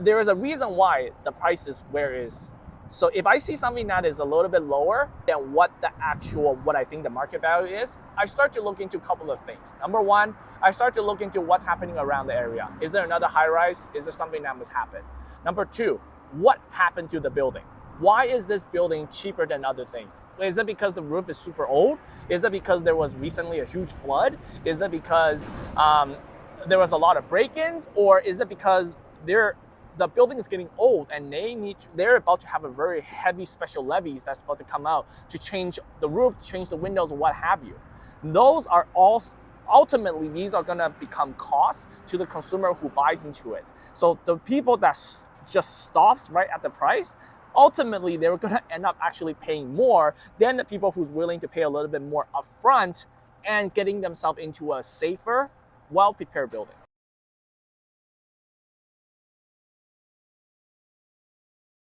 there is a reason why the price is where it is. So if I see something that is a little bit lower than what I think the market value is, I start to look into a couple of things. Number one, I start to look into what's happening around the area. Is there another high rise? Is there something that must happen? Number two, what happened to the building? Why is this building cheaper than other things? Is it because the roof is super old? Is it because there was recently a huge flood? Is it because there was a lot of break-ins? Or is it because the building is getting old and they're about to have a very heavy special levies that's about to come out to change the roof, change the windows, what have you? Those are all, ultimately, these are gonna become costs to the consumer who buys into it. So the people that just stops right at the price, ultimately they're gonna end up actually paying more than the people who's willing to pay a little bit more upfront and getting themselves into a safer, well-prepared building.